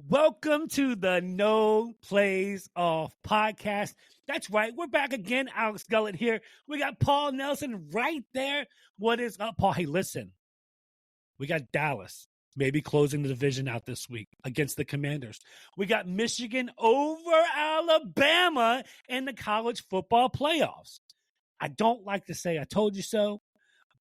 Welcome to the No Plays Off podcast. That's right. We're back again. Alex Gullett here. We got Paul Nelson right there. What is up, Paul? Hey, listen. We got Dallas maybe closing the division out this week against the Commanders. We got Michigan over Alabama in the college football playoffs. I don't like to say I told you so,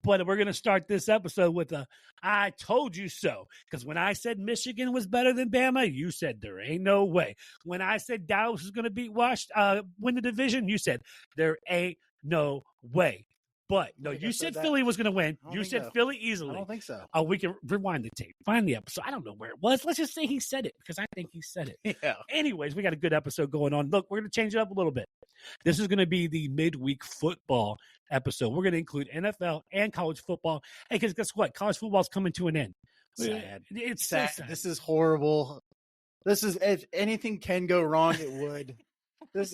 but we're going to start this episode with a I told you so. Because when I said Michigan was better than Bama, you said there ain't no way. When I said Dallas was going to win the division, you said there ain't no way. But no, you said Philly was going to win. You said Philly easily. I don't think so. Oh, we can rewind the tape, find the episode. I don't know where it was. Let's just say he said it because I think he said it. Yeah. Anyways, we got a good episode going on. Look, we're going to change it up a little bit. This is going to be the midweek football episode. We're going to include NFL and college football. Hey, because guess what? College football is coming to an end. Sad. It's sad. so sad. This is horrible. This is, if anything can go wrong, it would.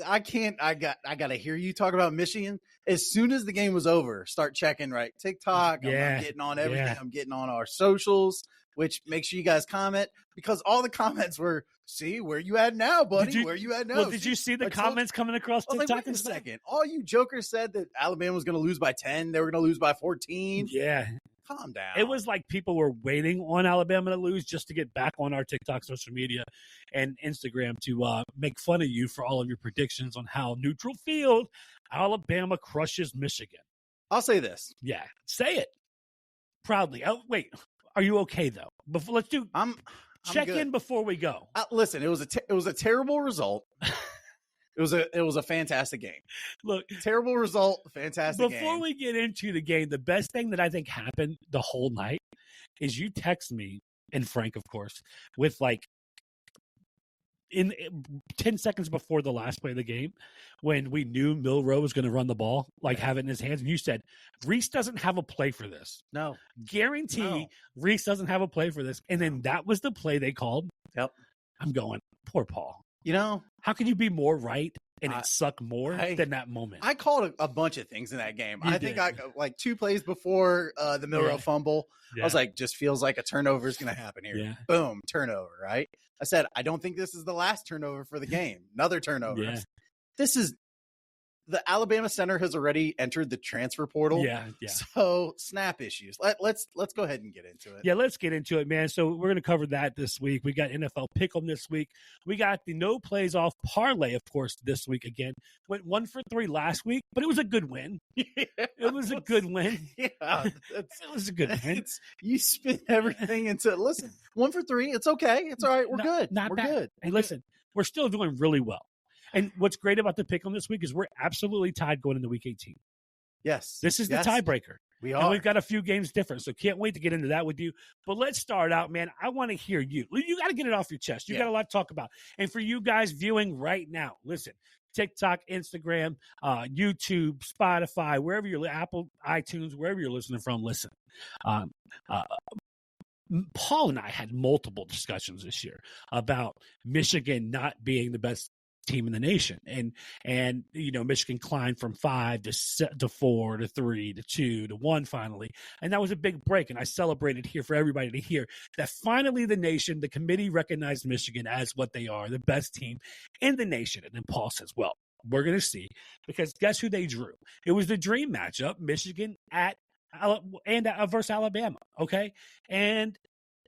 I got to hear you talk about Michigan. As soon as the game was over, start checking, right? TikTok. Yeah. I'm getting on everything. Yeah. I'm getting on our socials, which make sure you guys comment, because all the comments were, see, where you at now, buddy? Where you at now? Well, did you see the comments coming across TikTok? Like, wait a second. All you jokers said that Alabama was going to lose by 10. They were going to lose by 14. Yeah. Calm down. It was like people were waiting on Alabama to lose just to get back on our TikTok, social media, and Instagram to make fun of you for all of your predictions on how neutral field Alabama crushes Michigan. I'll say this. Yeah, say it proudly. Oh, wait, are you okay though? Before let's do. I'm check good. in before we go. Listen, it was a terrible result. It was a fantastic game. Look, terrible result, fantastic game. Before we get into the game, the best thing that I think happened the whole night is you text me, and Frank, of course, with like in 10 seconds before the last play of the game, when we knew Milroe was going to run the ball, like have it in his hands, and you said, Reese doesn't have a play for this. No. Guarantee No. Reese doesn't have a play for this. And then that was the play they called. Yep. I'm going, poor Paul. You know, how can you be more right and it suck more than that moment? I called a bunch of things in that game. You I did. think I like 2 plays before the Milroe fumble. Yeah. I was like, just feels like a turnover is going to happen here. Yeah. Boom, turnover, right? I said, I don't think this is the last turnover for the game. Another turnover. Yeah. This is the Alabama center has already entered the transfer portal. Yeah. So snap issues. Let's go ahead and get into it. Yeah, let's get into it, man. So we're going to cover that this week. We got NFL Pick'em this week. We got the No Plays Off parlay, of course, this week again. Went 1 for 3 last week, but it was a good win. It was a good win. Yeah, it was a good win. You spin everything into listen. 1 for 3. It's okay. It's all right. We're good. We're good. Hey, listen, we're still doing really well. And what's great about the Pick'em this week is we're absolutely tied going into Week 18. Yes. This is the tiebreaker. We are. And we've got a few games different, so can't wait to get into that with you. But let's start out, man. I want to hear you. You got to get it off your chest. You got a lot to talk about. And for you guys viewing right now, listen, TikTok, Instagram, YouTube, Spotify, wherever you're, Apple, iTunes, wherever you're listening from, listen. Paul and I had multiple discussions this year about Michigan not being the best team in the nation, and you know, Michigan climbed from 5 to 4 to 3 to 2 to 1 finally, and that was a big break. And I celebrated here for everybody to hear that finally the nation, the committee, recognized Michigan as what they are, the best team in the nation. And then Paul says, well, we're going to see, because guess who they drew? It was the dream matchup, Michigan versus Alabama. Okay, and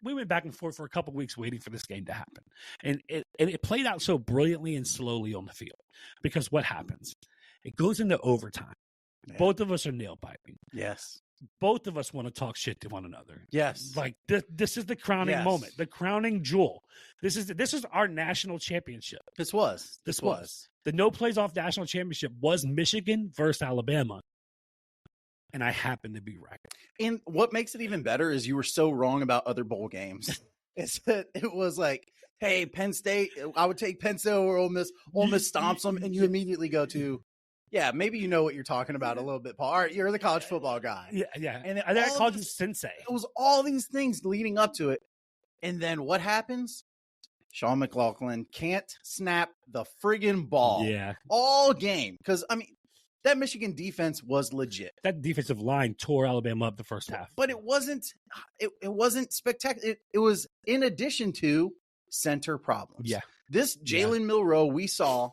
we went back and forth for a couple of weeks waiting for this game to happen. And it played out so brilliantly and slowly on the field, because what happens? It goes into overtime. Yeah. Both of us are nail biting. Yes. Both of us want to talk shit to one another. Yes. Like this is the crowning moment, the crowning jewel. This is our national championship. This was. The No Plays Off national championship was Michigan versus Alabama. And I happen to be right. And what makes it even better is you were so wrong about other bowl games. It was like, hey, Penn State, I would take Penn State over Ole Miss. Ole Miss stomps them, and you immediately go to, yeah, maybe you know what you're talking about a little bit, Paul. All right, you're the college football guy. Yeah. And I called you sensei. It was all these things leading up to it. And then what happens? Sean McLaughlin can't snap the friggin' ball. Yeah. All game. Because, I mean, that Michigan defense was legit. That defensive line tore Alabama up the first half. But it wasn't spectacular. It was in addition to center problems. Yeah. This Jalen Milroe we saw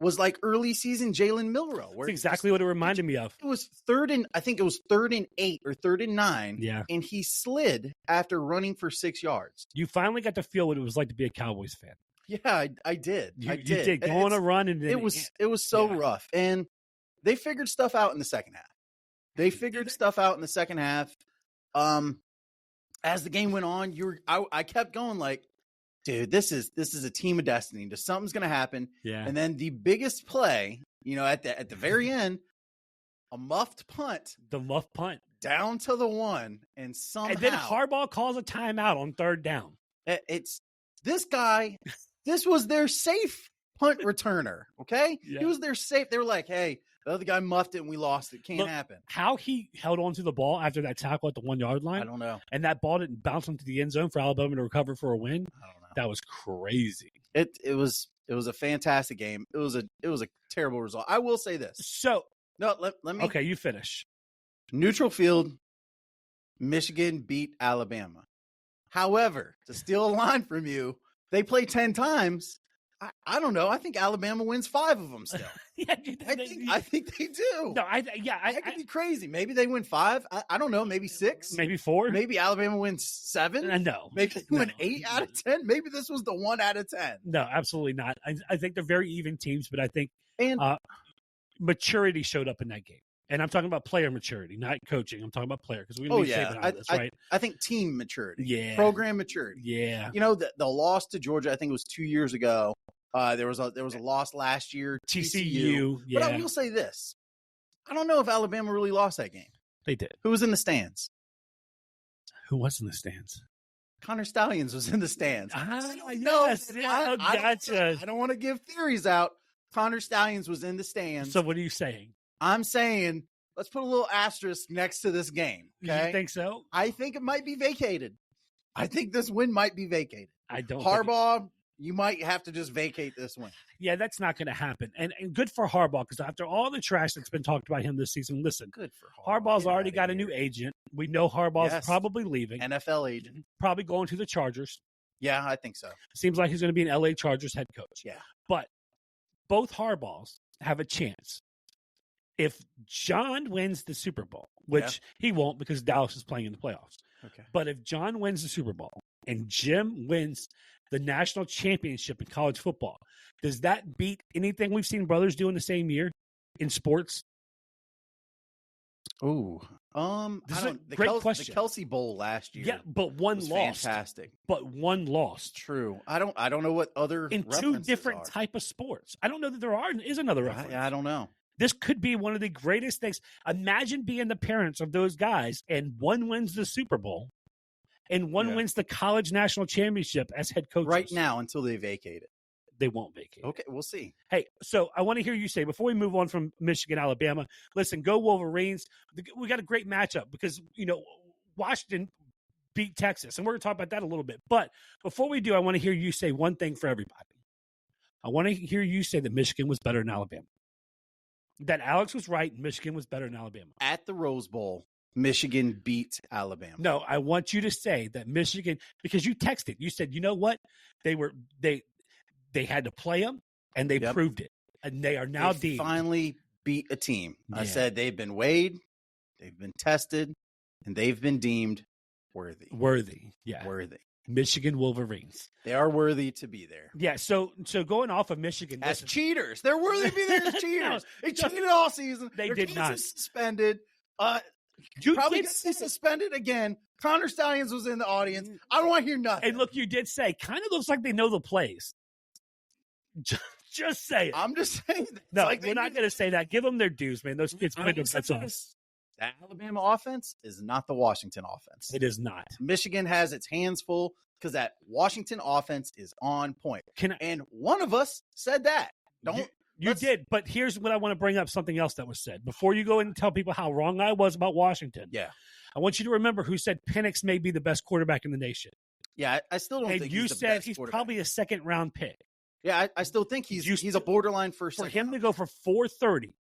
was like early season Jalen Milroe. That's exactly what it reminded me of. It was I think it was 3rd and 8 or 3rd and 9. Yeah. And he slid after running for 6 yards. You finally got to feel what it was like to be a Cowboys fan. Yeah, I did. You did. Go on a run. And then, it was so rough. And they figured stuff out in the second half. As the game went on, I kept going like, dude, this is a team of destiny. Something's going to happen. Yeah. And then the biggest play, at the very end, a muffed punt. The muff punt. Down to the 1. And somehow. And then Harbaugh calls a timeout on 3rd down. It's this guy. This was their safe punt returner. Okay. Yeah. He was their safe. They were like, hey, the other guy muffed it and we lost it. Can't happen. How he held on to the ball after that tackle at the 1 yard line. I don't know. And that ball didn't bounce into the end zone for Alabama to recover for a win. I don't know. That was crazy. It was a fantastic game. It was a terrible result. I will say this. So no, let me. Okay, you finish. Neutral field. Michigan beat Alabama. However, to steal a line from you, they play 10 times. I don't know. I think Alabama wins 5 of them still. Yeah, I think they do. No, I could be crazy. Maybe they win 5. I don't know. Maybe 6. Maybe 4. Maybe Alabama wins 7. No. Maybe they win 8 out of 10. Maybe this was the 1 out of 10. No, absolutely not. I think they're very even teams, but I think and maturity showed up in that game. And I'm talking about player maturity, not coaching. I'm talking about player because we're going to be saving on this, right? I think team maturity. Yeah. Program maturity. Yeah. The loss to Georgia, I think it was 2 years ago. There was a loss last year. TCU. Yeah. But I will say this. I don't know if Alabama really lost that game. They did. Who was in the stands? Who was in the stands? Connor Stallions was in the stands. Yes. Gotcha. I don't want to give theories out. Connor Stallions was in the stands. So what are you saying? I'm saying let's put a little asterisk next to this game. Okay? You think so? I think it might be vacated. I think this win might be vacated. I don't. Harbaugh, you might have to just vacate this win. Yeah, that's not going to happen. And good for Harbaugh, because after all the trash that's been talked about him this season, listen, good for Harbaugh's already got a new agent. We know Harbaugh's probably leaving. NFL agent. Probably going to the Chargers. Yeah, I think so. Seems like he's going to be an LA Chargers head coach. Yeah. But both Harbaughs have a chance. If John wins the Super Bowl, which he won't because Dallas is playing in the playoffs. Okay. But if John wins the Super Bowl and Jim wins the national championship in college football, does that beat anything we've seen brothers do in the same year in sports? Ooh. Great question. The Kelsey Bowl last year. Yeah, but one lost. Fantastic. But one lost. True. I don't know what other in 2 different type of sports. I don't know that there is another reference. I don't know. This could be one of the greatest things. Imagine being the parents of those guys, and one wins the Super Bowl, and one wins the college national championship as head coach. Right now, until they vacate it. They won't vacate. Okay, we'll see. Hey, so I want to hear you say, before we move on from Michigan, Alabama, listen, go Wolverines. We got a great matchup because, Washington beat Texas, and we're going to talk about that a little bit. But before we do, I want to hear you say one thing for everybody. I want to hear you say that Michigan was better than Alabama. That Alex was right, Michigan was better than Alabama. At the Rose Bowl, Michigan beat Alabama. No, I want you to say that Michigan, because you texted, you said, you know what? They had to play them, and they proved it. And they are now deemed. Finally beat a team. Yeah. I said they've been weighed, they've been tested, and they've been deemed worthy. Worthy. Michigan Wolverines. They are worthy to be there. Yeah, so going off of Michigan. As cheaters. They're worthy to be there as cheaters. They cheated all season. They did not. Suspended. You probably get suspended again. Connor Stallions was in the audience. I don't want to hear nothing. And look, you did say, kind of looks like they know the plays. Just say it. I'm just saying. No, we're not going to say that. Give them their dues, man. Those kids played them. That's us. That Alabama offense is not the Washington offense. It is not. Michigan has its hands full because that Washington offense is on point. And one of us said that. You did, but here's what I want to bring up, something else that was said. Before you go in and tell people how wrong I was about Washington, I want you to remember who said Penix may be the best quarterback in the nation. Yeah, I still don't think he's the best quarterback. You said he's probably a second-round pick. Yeah, I still think he's a borderline first. For him to go for 430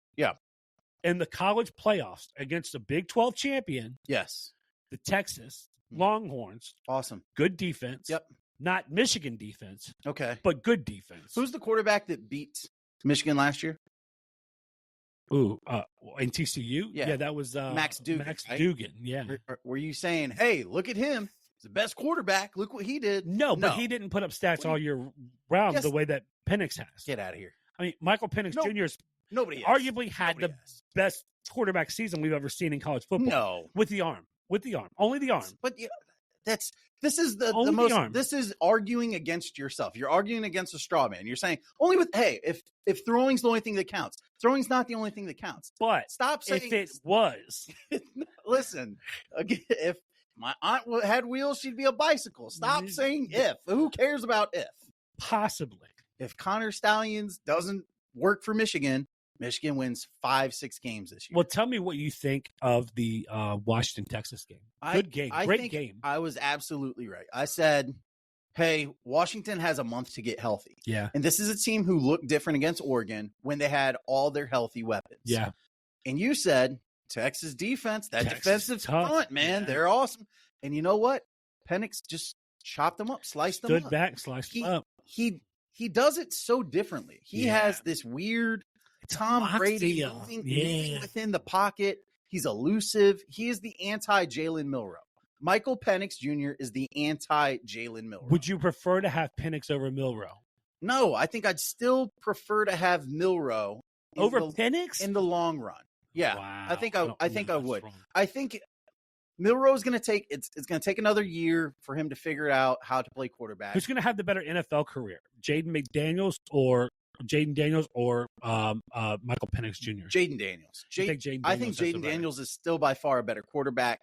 in the college playoffs against a Big 12 champion, yes, the Texas Longhorns. Awesome. Good defense. Yep. Not Michigan defense, Okay. but good defense. Who's the quarterback that beat Michigan last year? Ooh, in TCU? Yeah. That was Max Duggan. Max right? Duggan, yeah. Were you saying, hey, look at him. He's the best quarterback. Look what he did. No, but he didn't put up stats all year round the way that Penix has. Get out of here. I mean, Michael Penix Jr. Nobody arguably had the best quarterback season we've ever seen in college football. No. With the arm. Only the arm. But this is the most, this is arguing against yourself. You're arguing against a straw man. You're saying if throwing's the only thing that counts, throwing's not the only thing that counts. But stop saying if it was. Listen, again, if my aunt had wheels, she'd be a bicycle. Stop saying if. Who cares about if? Possibly. If Connor Stallions doesn't work for Michigan wins 5-6 games this year. Well, tell me what you think of the Washington, Texas game. Good game. Great game. I was absolutely right. I said, hey, Washington has a month to get healthy. Yeah. And this is a team who looked different against Oregon when they had all their healthy weapons. Yeah. And you said, Texas defense, defensive front, man, they're awesome. And you know what? Penix just chopped them up, sliced them up. Stood back, sliced them up. He does it so differently. He has this weird Tom Brady moving within the pocket. He's elusive. He is the anti-Jalen Milroe. Michael Penix Jr. is the anti-Jalen Milroe. Would you prefer to have Penix over Milroe? No, I think I'd still prefer to have Milroe over Penix in the long run. Yeah, wow. I think I would. Wrong. I think Milroe's going to take it's going to take another year for him to figure out how to play quarterback. Who's going to have the better NFL career, Jaden Daniels or Michael Penix Jr.? Jaden Daniels. I think Jaden Daniels is still by far a better quarterback,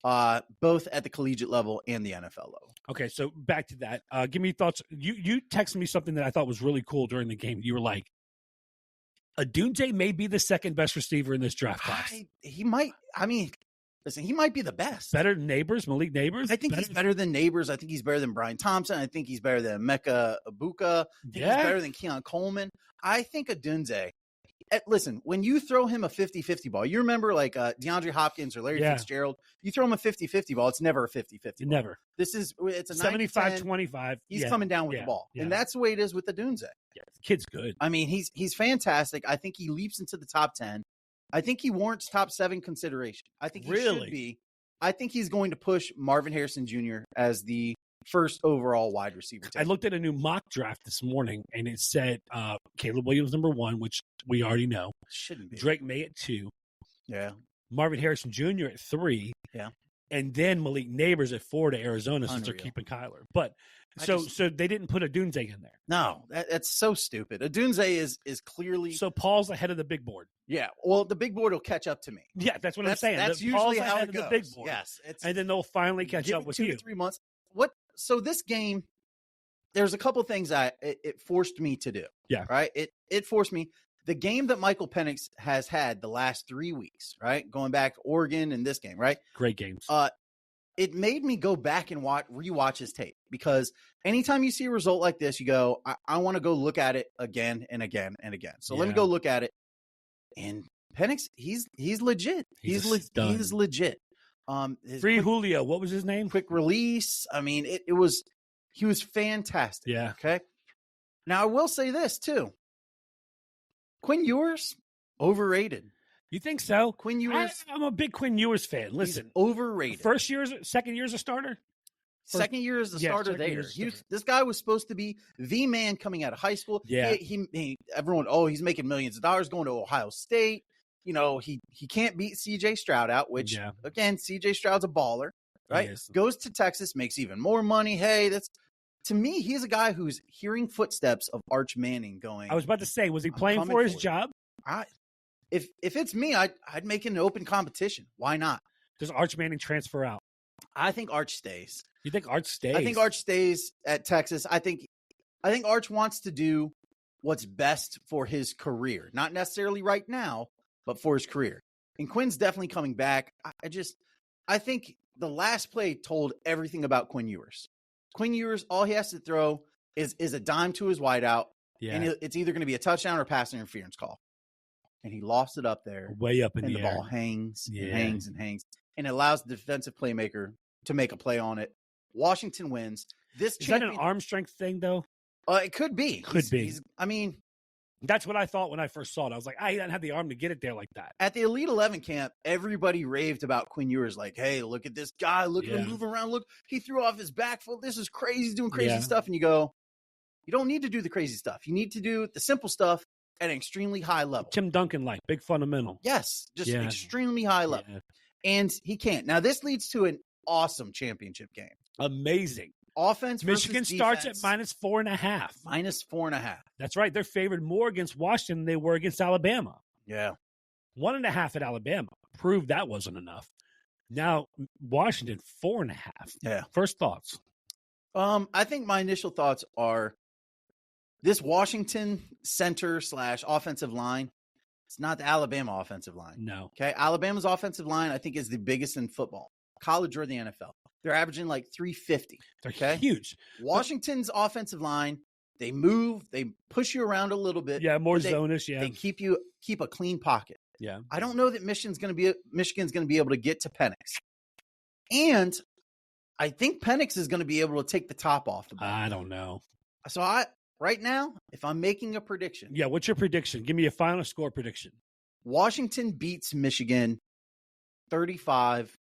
both at the collegiate level and the NFL level. Okay, so back to that. Give me thoughts. You texted me something that I thought was really cool during the game. You were like, Adunze may be the second best receiver in this draft class. He might. I mean, listen, he might be the best. Better than Malik Neighbors? I think he's better than Neighbors. I think he's better than Brian Thompson. I think he's better than Emeka Egbuka. I think he's better than Keon Coleman. I think Adunze, listen, when you throw him a 50-50 ball, you remember like DeAndre Hopkins or Larry Fitzgerald, you throw him a 50-50 ball, it's never a 50-50 ball. Never. It's a 75-25. He's coming down with the ball. And that's the way it is with Adunze. Yeah, the kid's good. I mean, he's fantastic. I think he leaps into the top 10. I think he warrants top 7 consideration. I think he should be. I think he's going to push Marvin Harrison Jr. as the first overall wide receiver. I looked at a new mock draft this morning, and it said Caleb Williams number 1, which we already know. Shouldn't be. Drake May at 2. Yeah. Marvin Harrison Jr. at 3. Yeah. And then Malik Neighbors at 4 to Arizona since they're keeping Kyler. But so they didn't put Adunze in there. No, that's so stupid. Adunze is clearly. So Paul's ahead of the big board. Yeah. Well, the big board will catch up to me. Yeah, that's what I'm saying. That's Paul's usually how ahead it of goes. the big board. Yes. And then they'll finally catch up with 2 to 3 months. So this game, there's a couple things it forced me to do. Yeah. Right. It forced me. The game that Michael Penix has had the last 3 weeks, right? Going back to Oregon and this game, right? Great games. It made me go back and rewatch his tape, because anytime you see a result like this, you go, I want to go look at it again and again and again. So let me go look at it. And Penix, he's legit. He's legit. Free Julio, what was his name? Quick release. I mean, he was fantastic. Yeah. Okay. Now I will say this too. Quinn Ewers, overrated. You think so? Quinn Ewers. I'm a big Quinn Ewers fan. Listen, he's overrated. Second year as a starter? Second year as a starter there. This guy was supposed to be the man coming out of high school. Yeah. Everyone, he's making millions of dollars going to Ohio State. You know, he can't beat CJ Stroud out, which again, CJ Stroud's a baller, right? Goes to Texas, makes even more money. Hey, to me, he's a guy who's hearing footsteps of Arch Manning going. I was about to say, was he playing for his job? If it's me, I'd make it an open competition. Why not? Does Arch Manning transfer out? I think Arch stays. You think Arch stays? I think Arch stays at Texas. I think Arch wants to do what's best for his career. Not necessarily right now, but for his career. And Quinn's definitely coming back. I think the last play told everything about Quinn Ewers. Quinn Ewers, all he has to throw is a dime to his wideout, and it's either going to be a touchdown or a pass interference call. And he lofts it up there. Way up in the air. And the ball hangs and hangs and hangs. And it allows the defensive playmaker to make a play on it. Washington wins. This Is that an arm strength thing, though? It could be. Could be. I mean, that's what I thought when I first saw it. I was like, he doesn't have the arm to get it there like that. At the Elite 11 camp, everybody raved about Quinn Ewers. Like, hey, look at this guy. Look at him move around. Look, he threw off his back foot. This is crazy. He's doing crazy stuff. And you go, you don't need to do the crazy stuff. You need to do the simple stuff at an extremely high level. Tim Duncan, big fundamental. Yes, just extremely high level. Yeah. And he can't. Now, this leads to an awesome championship game. Amazing. Offense Michigan versus starts defense. at -4.5. -4.5. That's right. They're favored more against Washington than they were against Alabama. Yeah. 1.5 at Alabama. Proved that wasn't enough. Now, Washington, 4.5. Yeah. First thoughts? I think my initial thoughts are this Washington center / offensive line. It's not the Alabama offensive line. No. Okay. Alabama's offensive line, I think, is the biggest in football, college or the NFL. They're averaging like 350. They're huge. Washington's offensive line, they move, they push you around a little bit. Yeah, more zonish. They keep a clean pocket. Yeah. I don't know that Michigan's going to be able to get to Penix. And I think Penix is going to be able to take the top off the ball. I don't know. So right now, if I'm making a prediction. Yeah, what's your prediction? Give me a final score prediction. Washington beats Michigan 35-28.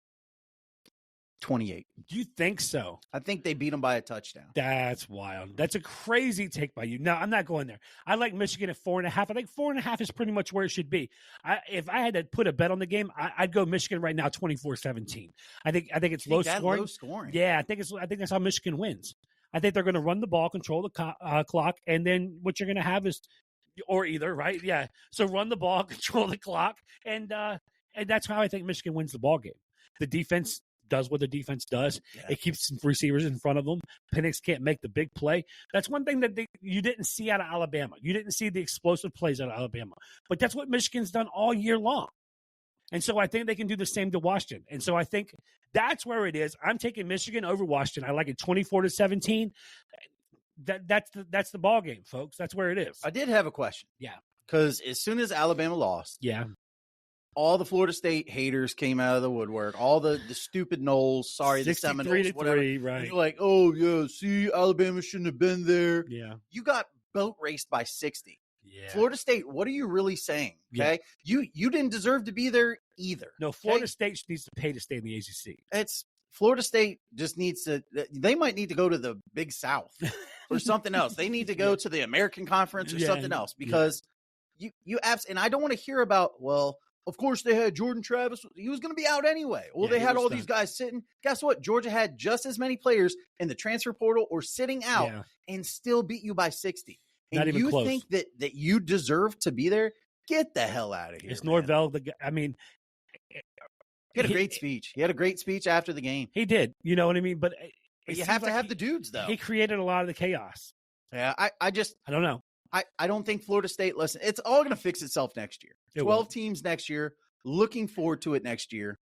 Do you think so? I think they beat them by a touchdown. That's wild. That's a crazy take by you. No, I'm not going there. I like Michigan at 4.5. I think 4.5 is pretty much where it should be. If I had to put a bet on the game, I'd go Michigan right now, 24-17. I think it's low scoring. Yeah, I think that's how Michigan wins. I think they're going to run the ball, control the clock, and then what you're going to have is, or either, right? Yeah. So run the ball, control the clock, and that's how I think Michigan wins the ball game. The defense does what the defense does. Yeah. It keeps receivers in front of them. Penix can't make the big play. That's one thing that you didn't see out of Alabama. You didn't see the explosive plays out of Alabama. But that's what Michigan's done all year long. And so I think they can do the same to Washington. And so I think that's where it is. I'm taking Michigan over Washington. I like it 24-17. That's the ball game, folks. That's where it is. I did have a question. Yeah. Because as soon as Alabama lost, all the Florida State haters came out of the woodwork. All the stupid Noles, the Seminoles, whatever. Right. You're like, oh, yeah, see, Alabama shouldn't have been there. Yeah. You got boat raced by 60. Yeah. Florida State, what are you really saying? Okay. Yeah. You didn't deserve to be there either. No, Florida State needs to pay to stay in the ACC. It's Florida State just needs to, they might need to go to the Big South or something else. They need to go to the American Conference or something else because and I don't want to hear about, well, of course they had Jordan Travis. He was going to be out anyway. Well, they had all these guys sitting. Guess what? Georgia had just as many players in the transfer portal or sitting out and still beat you by 60. And not even you close. Think that you deserve to be there? Get the hell out of here. It's Norvell. He had a great speech. He had a great speech after the game. He did. You know what I mean? But you have to have the dudes, though. He created a lot of the chaos. Yeah, I don't know. I don't think Florida State, listen, it's all going to fix itself next year. 12 teams next year. Looking forward to it next year.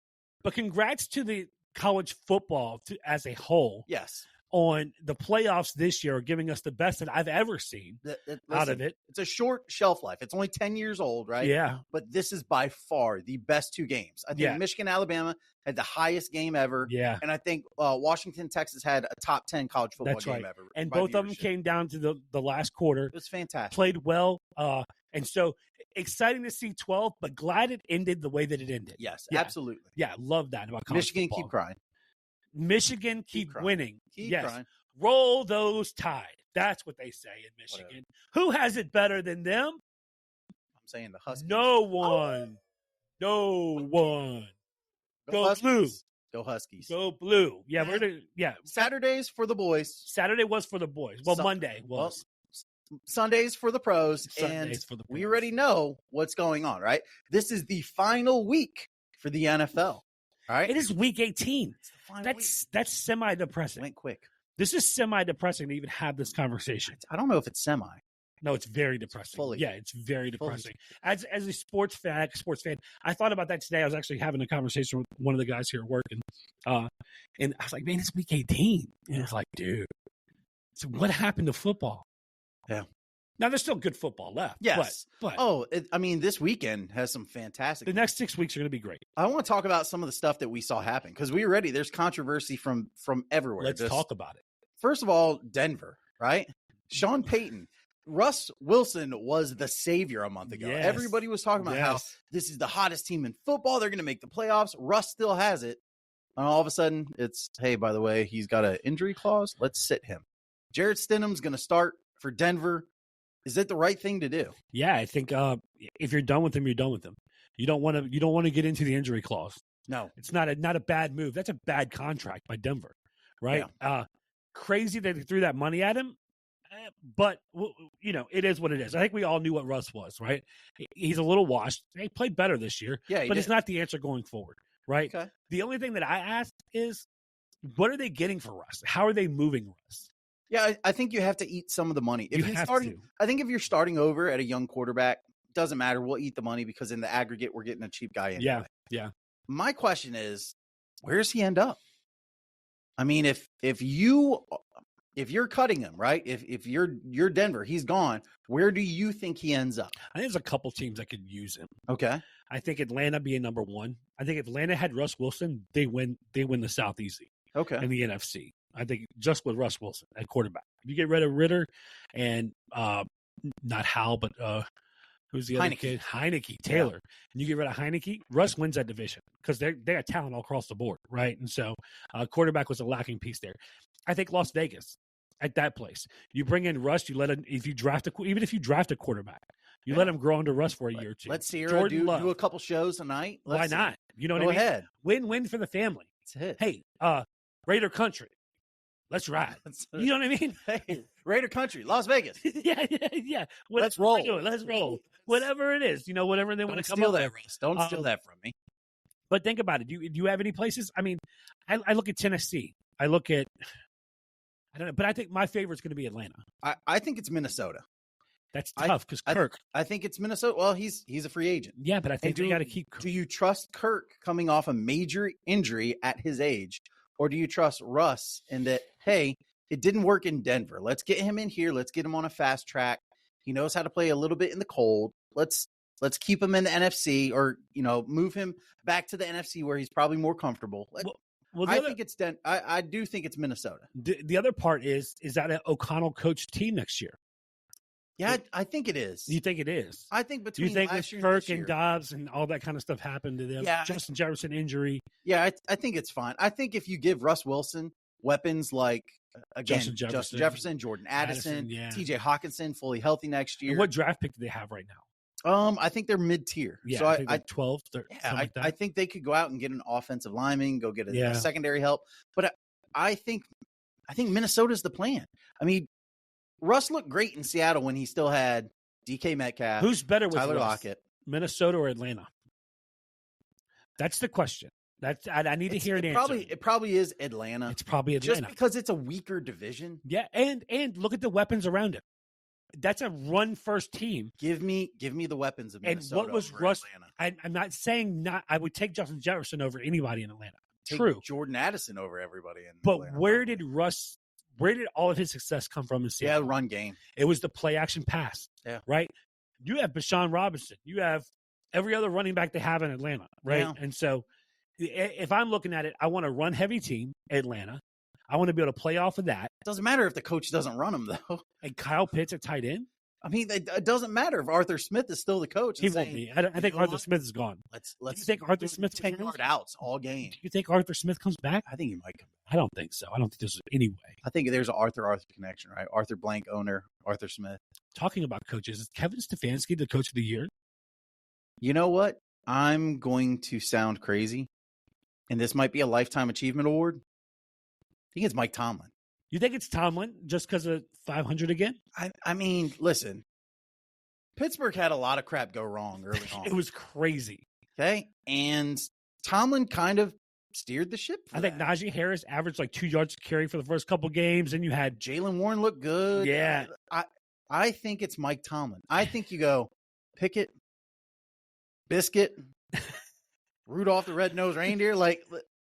But congrats to the college football as a whole. Yes. On the playoffs this year, giving us the best that I've ever seen out of it. It's a short shelf life. It's only 10 years old, right? Yeah. But this is by far the best two games. I think Michigan, Alabama had the highest game ever. Yeah. And I think Washington, Texas had a top 10 college football game ever. And both of them came down to the last quarter. It was fantastic. Played well. And so exciting to see 12, but glad it ended the way that it ended. Yes, absolutely. Yeah, love that about college Michigan football. Keep crying. Michigan keep winning. Keep crying. Roll those Tide. That's what they say in Michigan. Whatever. Who has it better than them? I'm saying the Huskies. No one. No one. Go Blue. Go Huskies. Go Blue. Yeah, Saturdays for the boys. Saturday was for the boys. Well, Monday was. Sundays for the pros. We already know what's going on, right? This is the final week for the NFL. All right. It is week 18. That's semi-depressing. Went quick. This is semi-depressing to even have this conversation. I don't know if it's semi. No, it's very depressing. It's very depressing. As a sports fan, I thought about that today. I was actually having a conversation with one of the guys here at work, and I was like, man, it's week 18. And it's like, dude, so what happened to football? Yeah. Now, there's still good football left. Yes. But this weekend has some fantastic. The next 6 weeks are going to be great. I want to talk about some of the stuff that we saw happen because there's controversy from everywhere. Let's talk about it. first of all, Denver, right? Sean Payton. Russ Wilson was the savior a month ago. Yes. Everybody was talking about how this is the hottest team in football. They're going to make the playoffs. Russ still has it. And all of a sudden, it's, hey, by the way, he's got an injury clause. Let's sit him. Jarrett Stidham's going to start for Denver. Is it the right thing to do? Yeah, I think if you're done with him, you're done with him. You don't want to get into the injury clause. No, it's not a bad move. That's a bad contract by Denver, right? Yeah. Crazy that they threw that money at him, but it is what it is. I think we all knew what Russ was, right? He's a little washed. He played better this year, but it's not the answer going forward, right? Okay. The only thing that I asked is, what are they getting for Russ? How are they moving Russ? Yeah, I think you have to eat some of the money. I think if you're starting over at a young quarterback, doesn't matter. We'll eat the money because in the aggregate, we're getting a cheap guy anyway. Yeah. My question is, where does he end up? I mean, if you're cutting him, right? If you're Denver, he's gone. Where do you think he ends up? I think there's a couple teams that could use him. Okay. I think Atlanta being number one. I think if Atlanta had Russ Wilson, they win the South easy. Okay. In the NFC. I think just with Russ Wilson at quarterback. If you get rid of Ritter and not Howell, but who's the other kid? Heineke, Taylor. And you get rid of Heineke, Russ wins that division because they got talent all across the board, right? And so quarterback was a lacking piece there. I think Las Vegas at that place. You bring in Russ, you let him, even if you draft a quarterback, you let him grow under Russ for a year or two. Let's see her do a couple shows tonight. Why not? You know what I mean? Go ahead. Win-win for the family. Hey, Raider Country. Let's ride. You know what I mean? Hey, Raider Country, Las Vegas. Yeah. Let's roll. Let's roll. Whatever it is, whatever they want to come up with. Don't steal that from me. But think about it. Do you have any places? I mean, I look at Tennessee. I don't know, but I think my favorite's going to be Atlanta. I think it's Minnesota. That's tough because Kirk. I think it's Minnesota. Well, he's a free agent. Yeah, but I think you got to keep Kirk. Do you trust Kirk coming off a major injury at his age? Or do you trust Russ in that, hey, it didn't work in Denver. Let's get him in here. Let's get him on a fast track. He knows how to play a little bit in the cold. Let's keep him in the NFC or, move him back to the NFC where he's probably more comfortable. I do think it's Minnesota. The other part is that an O'Connell coach team next year? Yeah, I think it is. You think it is? I think between last year and Kirk and Dobbs and all that kind of stuff happened to them. Yeah, Justin Jefferson injury. Yeah, I think it's fine. I think if you give Russ Wilson weapons like Justin Jefferson, Jordan Addison, TJ Hawkinson, fully healthy next year. And what draft pick do they have right now? I think they're mid-tier. Yeah, so I think like 12. I think they could go out and get an offensive lineman, go get a secondary help. But I think Minnesota's the plan. I mean, Russ looked great in Seattle when he still had DK Metcalf. Who's better with Tyler Russ? Lockett? Minnesota or Atlanta? That's the question. I need to hear an answer. It probably is Atlanta. It's probably Atlanta. Just because it's a weaker division. Yeah, and look at the weapons around it. That's a run-first team. Give me the weapons of Minnesota. And what was Russ? I'm not saying not. I would take Justin Jefferson over anybody in Atlanta. Take True. Jordan Addison over everybody in Atlanta. But where did all of his success come from in Seattle? Yeah, run game. It was the play-action pass. Yeah. Right? You have Bashawn Robinson. You have every other running back they have in Atlanta, right? Yeah. And so if I'm looking at it, I want a run-heavy team, Atlanta. I want to be able to play off of that. It doesn't matter if the coach doesn't run them, though. And Kyle Pitts at tight end? I mean, it doesn't matter if Arthur Smith is still the coach. He won't be. I think Arthur Smith is gone. Let's do you think Arthur Smith 10-yard outs all game? Do you think Arthur Smith comes back? I think he might come back. I don't think so. I don't think there's any way. I think there's an Arthur connection, right? Arthur Blank owner, Arthur Smith. Talking about coaches, is Kevin Stefanski the coach of the year? You know what? I'm going to sound crazy, and this might be a Lifetime Achievement Award. I think it's Mike Tomlin. You think it's Tomlin just because of 500 again? I mean, listen. Pittsburgh had a lot of crap go wrong early on. It was crazy. Okay. And Tomlin kind of steered the ship. I think Najee Harris averaged like 2 yards to carry for the first couple games. And you had Jaylen Warren look good. Yeah. I think it's Mike Tomlin. I think you go Pickett, Biscuit, Rudolph the Red-Nosed Reindeer. Like,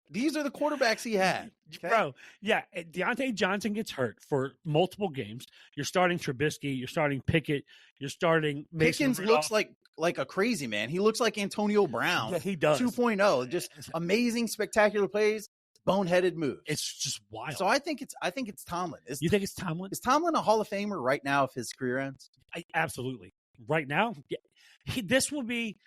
these are the quarterbacks he had. Okay? Bro, yeah. Deontay Johnson gets hurt for multiple games. You're starting Trubisky. You're starting Pickett. You're starting Mason Pickens Rudolph. looks like a crazy man. He looks like Antonio Brown. Yeah, he does. 2.0. Just amazing, spectacular plays. boneheaded moves. It's just wild. So I think it's Tomlin. You think it's Tomlin? Is Tomlin a Hall of Famer right now if his career ends? Absolutely. Right now, yeah. This will be.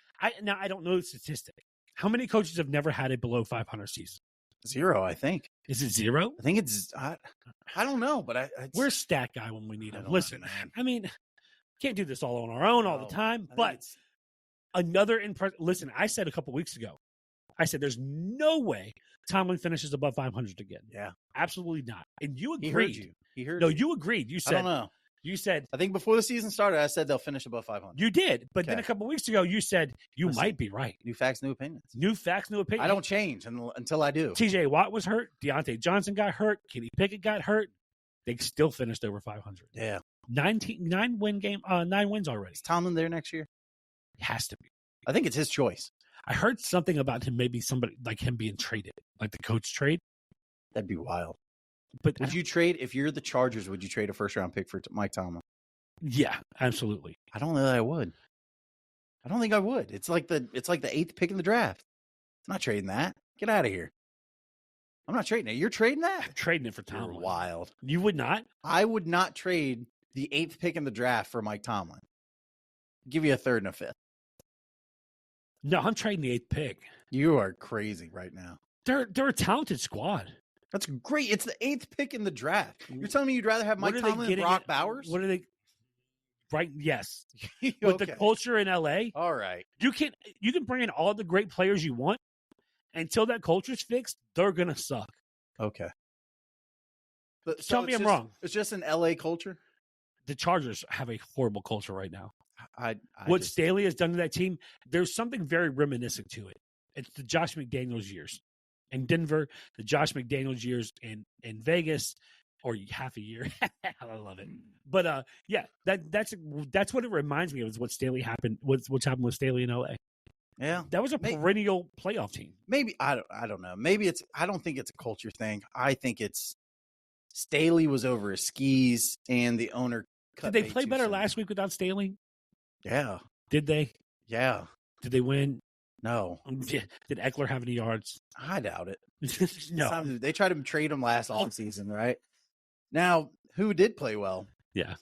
Now I don't know the statistic. How many coaches have never had a below 500 season? 0, I think. Is it 0? I think it's. I don't know, but we're stat guy when we need him. Listen, know, man. I mean, can't do this all on our own all the time. But another listen, I said a couple weeks ago, I said there's no way Tomlin finishes above 500 again. Yeah, absolutely not. And you agreed. He heard you. No, you agreed. You said. I don't know. You said. I think before the season started, I said they'll finish above 500. You did, but then a couple weeks ago, you said might be right. New facts, new opinions. New facts, new opinions. I don't change until I do. T.J. Watt was hurt. Deontay Johnson got hurt. Kenny Pickett got hurt. They still finished over 500. Yeah, 9 wins already. Is Tomlin there next year? It has to be. I think it's his choice. I heard something about him, maybe somebody like him being traded, like the coach trade. That'd be wild. But would you trade, if you're the Chargers, would you trade a first-round pick for Mike Tomlin? Yeah, absolutely. I don't know that I would. I don't think I would. It's like the 8th pick in the draft. I'm not trading that. Get out of here. I'm not trading it. You're trading that? I'm trading it for Tomlin. You're wild. You would not? I would not trade the 8th pick in the draft for Mike Tomlin. Give you a 3rd and a 5th. No, I'm trading the 8th pick. You are crazy right now. They're a talented squad. That's great. It's the 8th pick in the draft. You're telling me you'd rather have Mike Tomlin than Brock Bowers? What are they? Right? Yes. Okay. With the culture in LA, all right. You can bring in all the great players you want. Until that culture's fixed, they're gonna suck. Okay. But, Tell me I'm wrong. It's just an LA culture. The Chargers have a horrible culture right now. What Staley has done to that team, there's something very reminiscent to it. It's the Josh McDaniels years in Denver, the Josh McDaniels years in Vegas, or half a year. I love it. But yeah, that's what it reminds me of. Is what Staley happened. What's happened with Staley in LA. Yeah, that was a perennial playoff team. Maybe I don't know. Maybe I don't think it's a culture thing. I think it's Staley was over his skis and the owner. Did they play better last week without Staley? Yeah. Did they? Yeah. Did they win? No. Did Eckler have any yards? I doubt it. No. They tried to trade him last offseason, right? Now, who did play well? Yeah.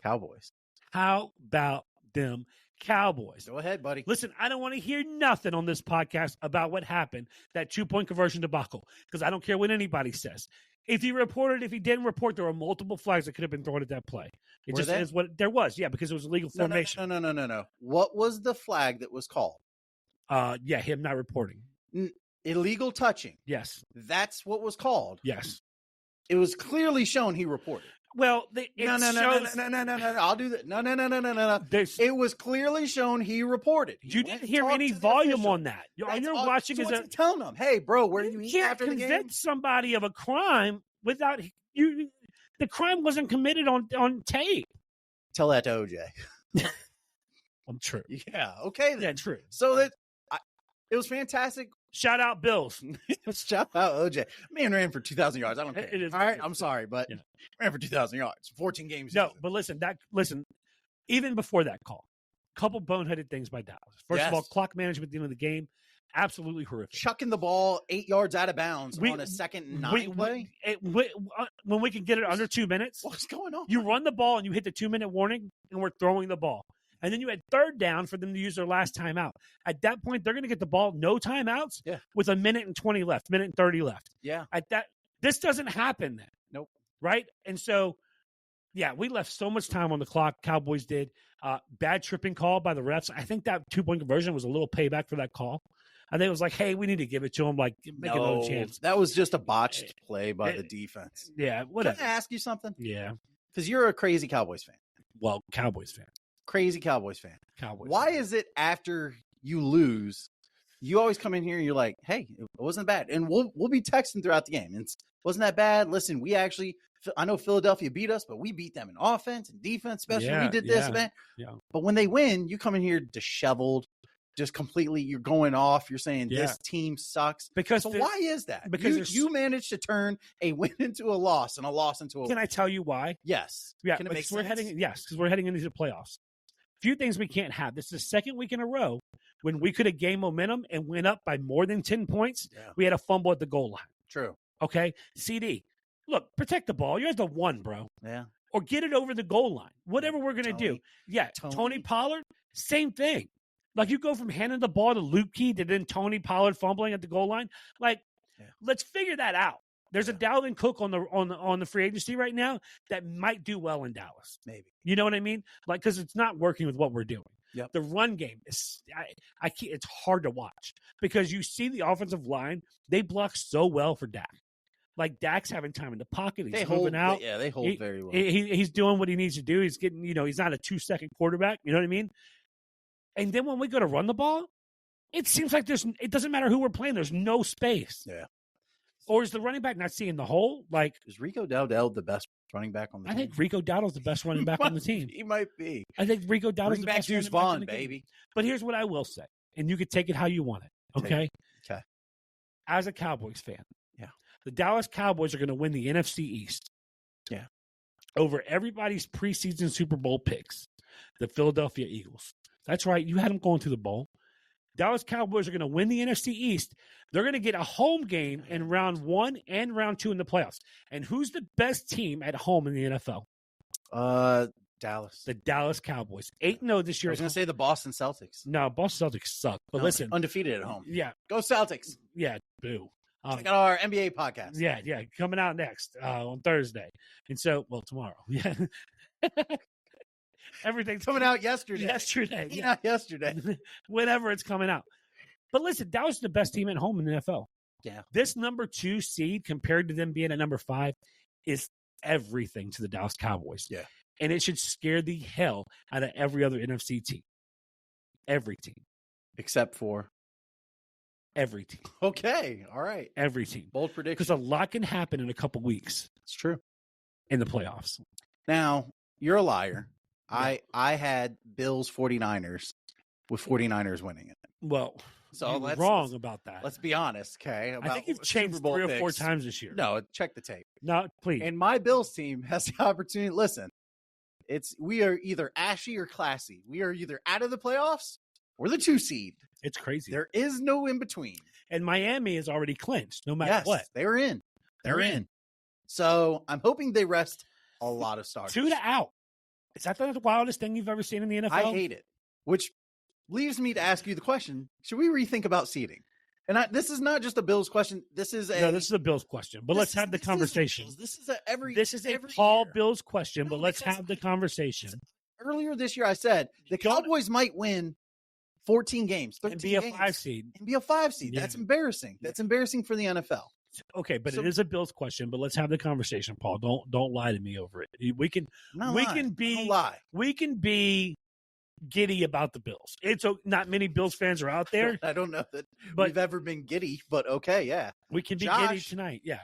Cowboys. How about them Cowboys? Go ahead, buddy. Listen, I don't want to hear nothing on this podcast about what happened, that 2-point conversion debacle, because I don't care what anybody says. If he reported, if he didn't report, there were multiple flags that could have been thrown at that play. It just is what there was. Yeah, because it was illegal formation. No. What was the flag that was called? Yeah, him not reporting. Illegal touching. Yes. That's what was called. Yes. It was clearly shown he reported. Well, no. I'll do that. No. It was clearly shown he reported. You didn't hear any volume on that. All you're watching is telling them, "Hey, bro, where do you eat after the game?" You can't convince somebody of a crime without you. The crime wasn't committed on tape. Tell that to OJ. I'm true. Yeah. Okay. Then. Yeah, true. So it was fantastic. Shout out Bills. Shout out OJ. Man ran for 2,000 yards. I don't care. It is. All right. I'm sorry, but ran for 2,000 yards. 14 games. No, but listen. Even before that call, couple boneheaded things by Dallas. First of all, clock management at the end of the game, absolutely horrific. Chucking the ball 8 yards out of bounds on a 2nd and 9 play. When we can get it under 2 minutes. What's going on? You run the ball and you hit the 2-minute warning, and we're throwing the ball. And then you had 3rd down for them to use their last timeout. At that point, they're going to get the ball, no timeouts, with 1:20 left, 1:30 left. Yeah. This doesn't happen then. Nope. Right? And so, yeah, we left so much time on the clock. Cowboys did. Bad tripping call by the refs. I think that 2-point conversion was a little payback for that call. I think it was like, hey, we need to give it to him, like, make another chance. That was just a botched play by the defense. Yeah, whatever. Can I ask you something? Yeah. Because you're a crazy Cowboys fan. Well, Cowboys fan. Crazy Cowboys fan. Why is it after you lose, you always come in here and you're like, hey, it wasn't bad. And we'll be texting throughout the game. It wasn't that bad. Listen, I know Philadelphia beat us, but we beat them in offense and defense, especially. We did this, man. Yeah. But when they win, you come in here disheveled, just completely, you're going off. You're saying this team sucks. Why is that? Because you managed to turn a win into a loss and a loss into a win. Can I tell you why? Yes. Yeah, because we're heading into the playoffs. Few things we can't have. This is the 2nd week in a row when we could have gained momentum and went up by more than 10 points. Yeah. We had a fumble at the goal line. True. Okay, CD. Look, protect the ball. You're at the 1, bro. Yeah. Or get it over the goal line. Whatever we're gonna do. Yeah, Tony Pollard, same thing. Like you go from handing the ball to Luke Key to then Tony Pollard fumbling at the goal line. Like, let's figure that out. There's a Dalvin Cook on the free agency right now that might do well in Dallas. Maybe. You know what I mean? Like, because it's not working with what we're doing. Yep. The run game is I can't, it's hard to watch because you see the offensive line, they block so well for Dak. Like Dak's having time in the pocket. He's moving out. Yeah, they hold very well. He's doing what he needs to do. He's getting, he's not a 2-second quarterback. You know what I mean? And then when we go to run the ball, it seems like it doesn't matter who we're playing. There's no space. Yeah. Or is the running back not seeing the hole? Like, is Rico Dowdell the best running back on the team? I think Rico Dowdell's the best running back on the team. He might be. I think Rico Dowdell's the best running back on the baby. team. But here's what I will say, and you can take it how you want it, okay? Okay. As a Cowboys fan, yeah, the Dallas Cowboys are going to win the NFC East. Yeah. Over everybody's preseason Super Bowl picks, the Philadelphia Eagles. That's right. You had them going to the bowl. Dallas Cowboys are going to win the NFC East. They're going to get a home game in round 1 and round 2 in the playoffs. And who's the best team at home in the NFL? Dallas. The Dallas Cowboys. 8-0 this year. I was going to say the Boston Celtics. No, Boston Celtics suck. But listen. Undefeated at home. Yeah. Go Celtics. Yeah, boo. Check out our NBA podcast. Yeah. Coming out next on Thursday. And so, tomorrow. Yeah. Everything's coming out yesterday. Yeah. Not yesterday. Whenever it's coming out. But listen, Dallas is the best team at home in the NFL. Yeah. This number 2 seed compared to them being at number 5 is everything to the Dallas Cowboys. Yeah. And it should scare the hell out of every other NFC team. Every team. Except for? Every team. Okay. All right. Every team. Bold prediction. Because a lot can happen in a couple weeks. It's true. In the playoffs. Now, you're a liar. Yeah. I had Bills 49ers with 49ers winning it. Well, so you're wrong about that. Let's be honest, okay? I think you've changed 3 or 4 times this year. No, check the tape. No, please. And my Bills team has the opportunity. Listen, we are either ashy or classy. We are either out of the playoffs or the 2 seed. It's crazy. There is no in between. And Miami is already clinched, no matter what. They're in. They're in. So I'm hoping they rest a lot of starters. 2 to out. Is that the wildest thing you've ever seen in the NFL? I hate it. Which leaves me to ask you the question: should we rethink about seeding? And this is not just a Bills question. This is a Bills question. But let's have the conversation. This is a Paul Bills question. But let's have the conversation. Earlier this year, I said the Cowboys might win 14 games, 13 and be a games, 5 seed. and be a 5 seed. Yeah. That's embarrassing. That's embarrassing for the NFL. Okay, but it is a Bills question. But let's have the conversation, Paul. Don't lie to me over it. We can be giddy about the Bills. It's not many Bills fans are out there. I don't know that we've ever been giddy, but okay, yeah, we can be giddy tonight. Yeah,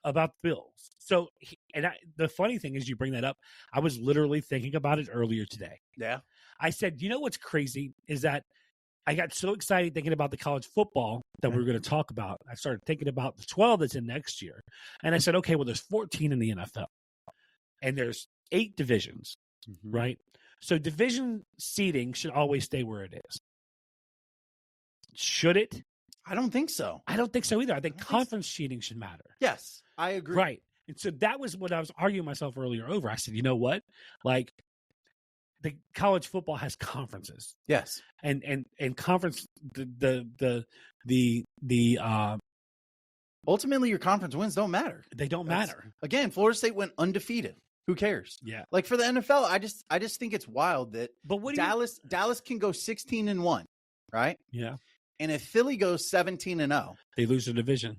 about the Bills. So, the funny thing is, you bring that up. I was literally thinking about it earlier today. Yeah, I said, you know what's crazy is that I got so excited thinking about the college football that we were going to talk about. I started thinking about the 12 that's in next year. And I said, okay, well, there's 14 in the NFL. And there's 8 divisions, right? So division seeding should always stay where it is. Should it? I don't think so. I don't think so either. I think conference seeding should matter. Yes, I agree. Right. And so that was what I was arguing myself earlier over. I said, you know what? Like, the college football has conferences. Yes. And conference ultimately your conference wins don't matter. They don't matter. Again, Florida State went undefeated. Who cares? Yeah. Like for the NFL, I just think it's wild that but Dallas can go 16-1, right? Yeah. And if Philly goes 17-0, they lose their division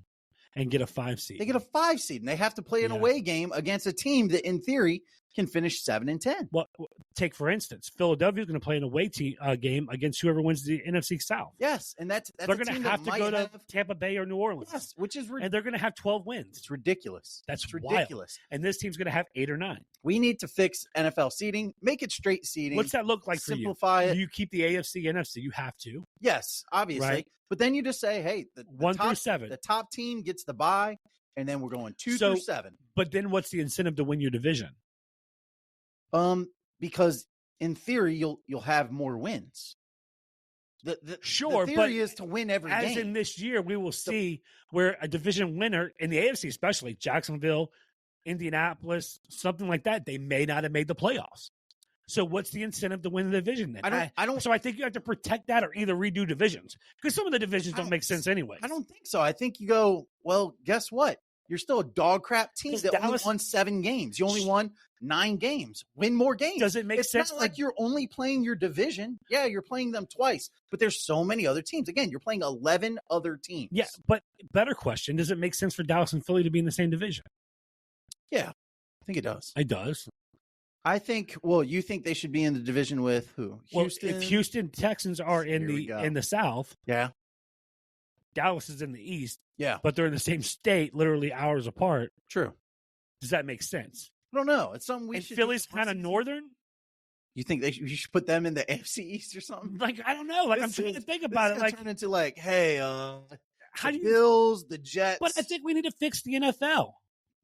and get a 5 seed. They get a 5 seed and they have to play an away game against a team that in theory can finish 7-10. Well, take for instance, Philadelphia is going to play an away game against whoever wins the NFC South. Yes, and that's they're going to have to go to Tampa Bay or New Orleans. Yes, which is and they're going to have 12 wins. It's ridiculous. That's ridiculous. Wild. And this team's going to have 8 or 9. We need to fix NFL seeding, make it straight seeding. What's that look like for you? Simplify it. Do you keep the AFC, NFC? You have to. Yes, obviously. Right? But then you just say, hey, the 1 through 7. The top team gets the bye, and then we're going 2 through 7. But then what's the incentive to win your division? Because in theory you'll have more wins. Sure, the but theory is to win every as game. in this year, we will see where a division winner in the AFC, especially Jacksonville, Indianapolis, something like that, they may not have made the playoffs. So what's the incentive to win the division then? So I think you have to protect that or either redo divisions because some of the divisions don't make sense anyway. I don't think so. I think you go, well, guess what? You're still a dog crap team that only won 7 games. You only won 9 games. Win more games. Does it make sense? It's not like you're only playing your division. Yeah, you're playing them twice, but there's so many other teams. Again, you're playing 11 other teams. Yeah, but better question, does it make sense for Dallas and Philly to be in the same division? Yeah, I think it does. It does. I think, well, you think they should be in the division with who? Houston? Well, if Houston Texans are in the South, yeah, Dallas is in the East, yeah, but they're in the same state, literally hours apart. True. Does that make sense? I don't know. It's something we should. Philly's kind of northern. You think you should put them in the NFC East or something? Like, I don't know. Like, I'm trying to think about it. Like, turn into like, hey, how do you Bills, the Jets? But I think we need to fix the NFL.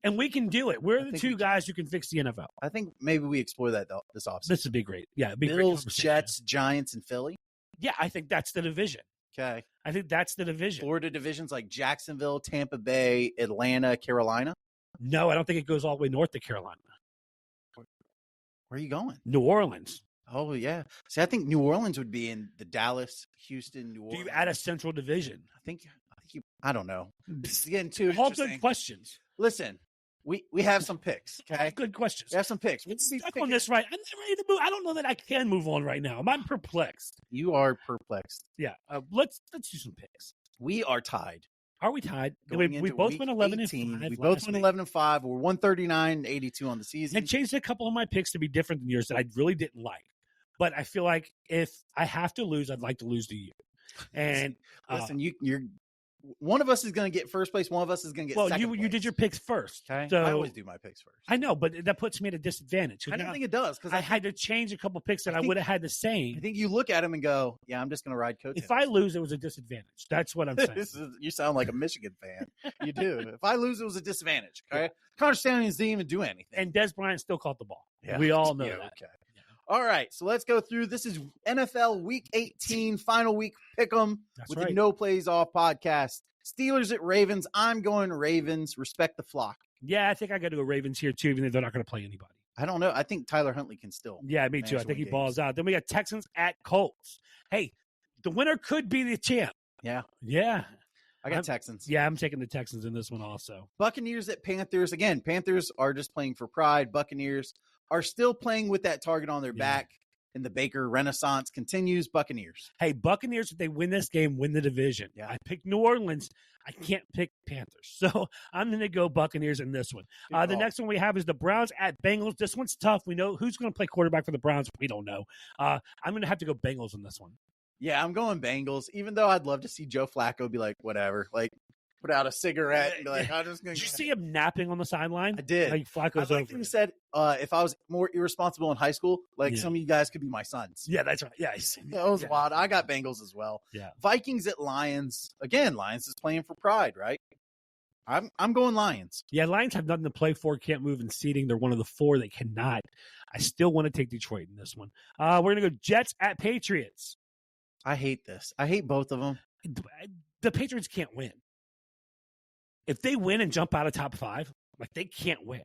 And we can do it. We're the 2 guys who can fix the NFL. I think maybe we explore that this offseason. This would be great. Yeah, it'd be Bills, great Jets, Giants, and Philly. Yeah, I think that's the division. Okay. I think that's the division. Florida divisions like Jacksonville, Tampa Bay, Atlanta, Carolina. No, I don't think it goes all the way north to Carolina. Where are you going? New Orleans. Oh, yeah. See, I think New Orleans would be in the Dallas, Houston, New Orleans. Do you add a central division? I don't know. This is getting too all interesting. Good questions. Listen, we have some picks, okay? Good questions. We have some picks. We're stuck on this, right? I'm not ready to move. I don't know that I can move on right now. I'm perplexed. You are perplexed. Yeah. Let's do some picks. We are tied. Are we tied? We both went 11-5. We both went 11-5. We're 139-82 on the season. I changed a couple of my picks to be different than yours that I really didn't like. But I feel like if I have to lose, I'd like to lose to you. And listen, you're one of us is going to get first place. One of us is going to get second place. You did your picks first. Okay. So, I always do my picks first. I know, but that puts me at a disadvantage. I don't think it does because I had to change a couple picks that I would have had the same. I think you look at them and go, "Yeah, I'm just going to ride coattails." If I lose, it was a disadvantage. That's what I'm saying. You sound like a Michigan fan. You do. If I lose, it was a disadvantage. Okay. Yeah. Connor Stalions didn't even do anything, and Des Bryant still caught the ball. Yeah. We all know that. Okay. All right, so let's go through. This is NFL Week 18, final week pick'em with the No Plays Off podcast. Steelers at Ravens. I'm going Ravens. Respect the flock. Yeah, I think I got to go Ravens here too, even though they're not going to play anybody. I don't know. I think Tyler Huntley can still. Yeah, me too. I think he balls out. Then we got Texans at Colts. Hey, the winner could be the champ. Yeah. Yeah. I got Texans. Yeah, I'm taking the Texans in this one also. Buccaneers at Panthers. Again, Panthers are just playing for pride. Buccaneers are still playing with that target on their back, and the Baker Renaissance continues. Buccaneers. Hey, Buccaneers, if they win this game, win the division. Yeah. I picked New Orleans. I can't pick Panthers. So I'm going to go Buccaneers in this one. The next one we have is the Browns at Bengals. This one's tough. We know who's going to play quarterback for the Browns. We don't know. I'm going to have to go Bengals in this one. Yeah, I'm going Bengals, even though I'd love to see Joe Flacco be like, whatever, like put out a cigarette and be like, I'm just going to. Did you see him napping on the sideline? I did. Like Flacco's over. He said, if I was more irresponsible in high school, some of you guys could be my sons. Yeah, that's right. Yeah. That was wild. I got Bengals as well. Yeah. Vikings at Lions. Again, Lions is playing for pride, right? I'm going Lions. Yeah, Lions have nothing to play for, can't move in seeding. They're one of the 4 that cannot. I still want to take Detroit in this one. We're going to go Jets at Patriots. I hate this. I hate both of them. The Patriots can't win. If they win and jump out of top 5, like they can't win.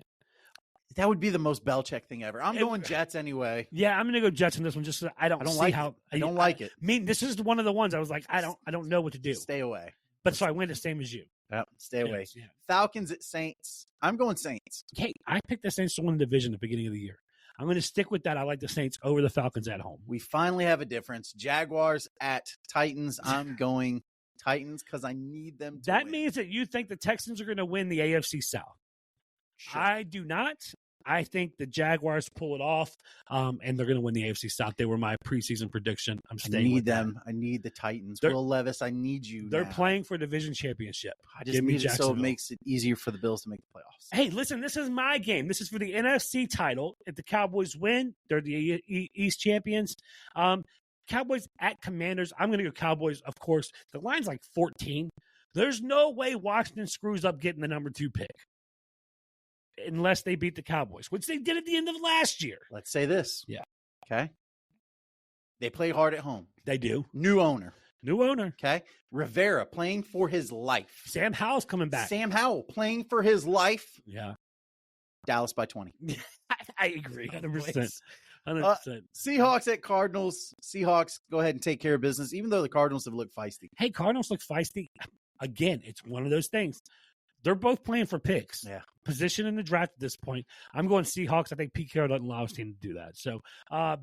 That would be the most Belichick thing ever. I'm going Jets anyway. Yeah, I'm going to go Jets in this one. Just so I don't like how I don't like it. I mean, this is one of the ones I was like, I don't know what to do. Stay away. But so I went the same as you. Yep, stay away. Yeah. Falcons at Saints. I'm going Saints. Hey, I picked the Saints to win the division at the beginning of the year. I'm going to stick with that. I like the Saints over the Falcons at home. We finally have a difference. Jaguars at Titans. I'm going Titans because I need them to That win. means that you think the Texans are going to win the AFC South. Sure. I do not. I think the Jaguars pull it off, and they're going to win the AFC South. They were my preseason prediction. I'm staying with them. I need the Titans. Will Levis, I need you. They're playing for a division championship. I just need it so it makes it easier for the Bills to make the playoffs. Hey, listen, this is my game. This is for the NFC title. If the Cowboys win, they're the East champions. Cowboys at Commanders. I'm going to go Cowboys, of course. The line's like 14. There's no way Washington screws up getting the number 2 pick. Unless they beat the Cowboys, which they did at the end of last year. Let's say this. Yeah. Okay. They play hard at home. They do. New owner. Okay. Rivera playing for his life. Sam Howell's coming back. Sam Howell playing for his life. Yeah. Dallas by 20. I agree. 100%. 100%. Seahawks at Cardinals. Seahawks go ahead and take care of business, even though the Cardinals have looked feisty. Hey, Cardinals look feisty. Again, it's one of those things. They're both playing for picks. Yeah. Position in the draft at this point. I'm going Seahawks. I think Pete Carroll doesn't allow his team to do that. So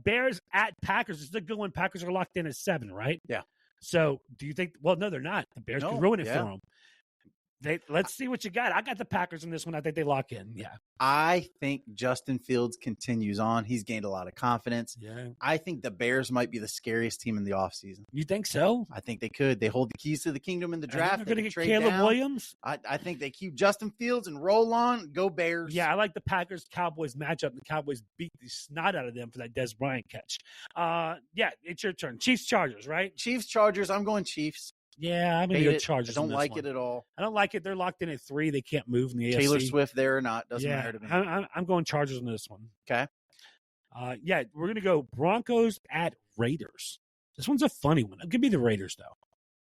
Bears at Packers. It's a good one. Packers are locked in at 7, right? Yeah. So do you think – well, no, they're not. The Bears can ruin it for them. Let's see what you got. I got the Packers in this one. I think they lock in. Yeah. I think Justin Fields continues on. He's gained a lot of confidence. Yeah. I think the Bears might be the scariest team in the offseason. You think so? I think they could. They hold the keys to the kingdom in the draft. They're going to get Caleb Williams. I think they keep Justin Fields and roll on. Go Bears. Yeah, I like the Packers-Cowboys matchup. The Cowboys beat the snot out of them for that Des Bryant catch. Yeah, it's your turn. Chiefs-Chargers, right? Chiefs-Chargers. I'm going Chiefs. Yeah, I'm going to go Chargers. I don't like it at all. I don't like it. They're locked in at 3. They can't move in the AFC. Taylor Swift there or not doesn't matter to me. I'm going Chargers on this one. Okay. Yeah, we're going to go Broncos at Raiders. This one's a funny one. Give me the Raiders, though.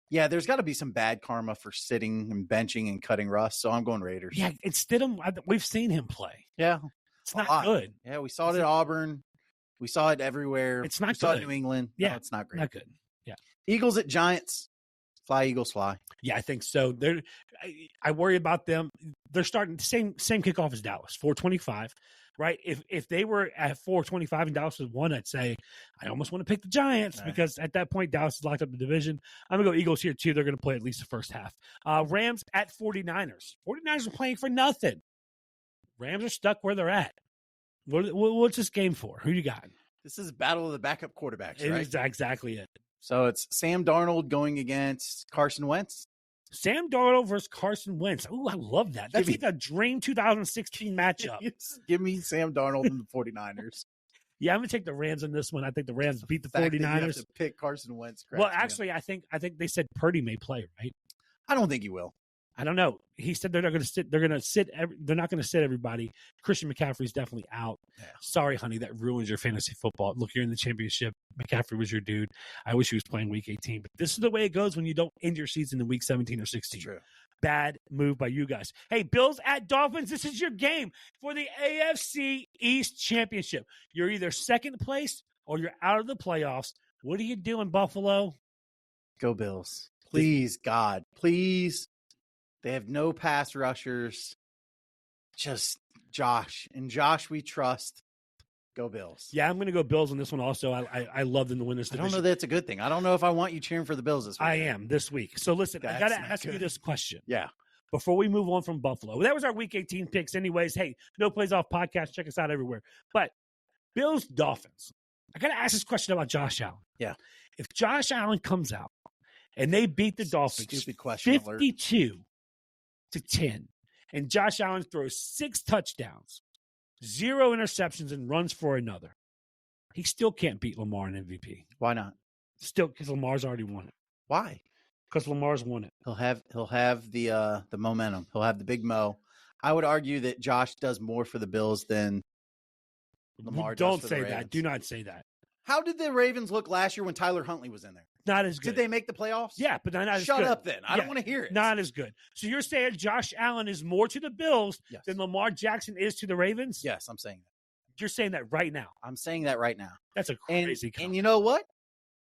Yeah, there's got to be some bad karma for sitting and benching and cutting Russ, so I'm going Raiders. Yeah, it's Stidham. We've seen him play. Yeah. It's not good. Yeah, we saw it at Auburn. We saw it everywhere. It's not good. We saw it in New England. Yeah. No, it's not great. Not good. Yeah. Eagles at Giants. Fly, Eagles, fly. Yeah, I think so. I worry about them. They're starting same kickoff as Dallas, 425, right? If they were at 425 and Dallas was 1, I'd say I almost want to pick the Giants because at that point Dallas has locked up the division. I'm going to go Eagles here too. They're going to play at least the first half. Rams at 49ers. 49ers are playing for nothing. Rams are stuck where they're at. What's this game for? Who you got? This is battle of the backup quarterbacks, right? It's exactly it. So it's Sam Darnold going against Carson Wentz. Sam Darnold versus Carson Wentz. Oh, I love that. That's like a dream 2016 matchup. Give me Sam Darnold and the 49ers. Yeah, I'm going to take the Rams in this one. I think the Rams beat the 49ers. You have to pick Carson Wentz. Well, actually, I think they said Purdy may play, right? I don't think he will. I don't know. He said they're not going to sit. They're going to sit. They're not going to sit everybody. Christian McCaffrey's definitely out. Yeah. Sorry, honey, that ruins your fantasy football. Look, you're in the championship. McCaffrey was your dude. I wish he was playing week 18, but this is the way it goes when you don't end your season in week 17 or 16. True. Bad move by you guys. Hey, Bills at Dolphins. This is your game for the AFC East Championship. You're either second place or you're out of the playoffs. What are you doing, Buffalo? Go Bills. Please, God. Please. They have no pass rushers. Just Josh. And Josh we trust. Go Bills. Yeah, I'm going to go Bills on this one also. I love them to win this division. I don't know that's a good thing. I don't know if I want you cheering for the Bills this week. I am this week. So listen, I got to ask you this question. Yeah. Before we move on from Buffalo. Well, that was our week 18 picks anyways. Hey, No Plays Off podcast. Check us out everywhere. But Bills, Dolphins. I got to ask this question about Josh Allen. Yeah. If Josh Allen comes out and they beat the Dolphins stupid question 52 to 10, and Josh Allen throws 6 touchdowns, 0 interceptions, and runs for another, he still can't beat Lamar in MVP. Why not? Still, because Lamar's already won it. Why? Because Lamar's won it. He'll have the momentum. He'll have the big mo. I would argue that Josh does more for the Bills than Lamar does for the Ravens. Don't say that. Do not say that. How did the Ravens look last year when Tyler Huntley was in there? Not as good. Did they make the playoffs? Yeah, but not as good. Shut up then. I don't want to hear it. Not as good. So you're saying Josh Allen is more to the Bills than Lamar Jackson is to the Ravens? Yes, I'm saying that. You're saying that right now. I'm saying that right now. That's a crazy comment. And you know what?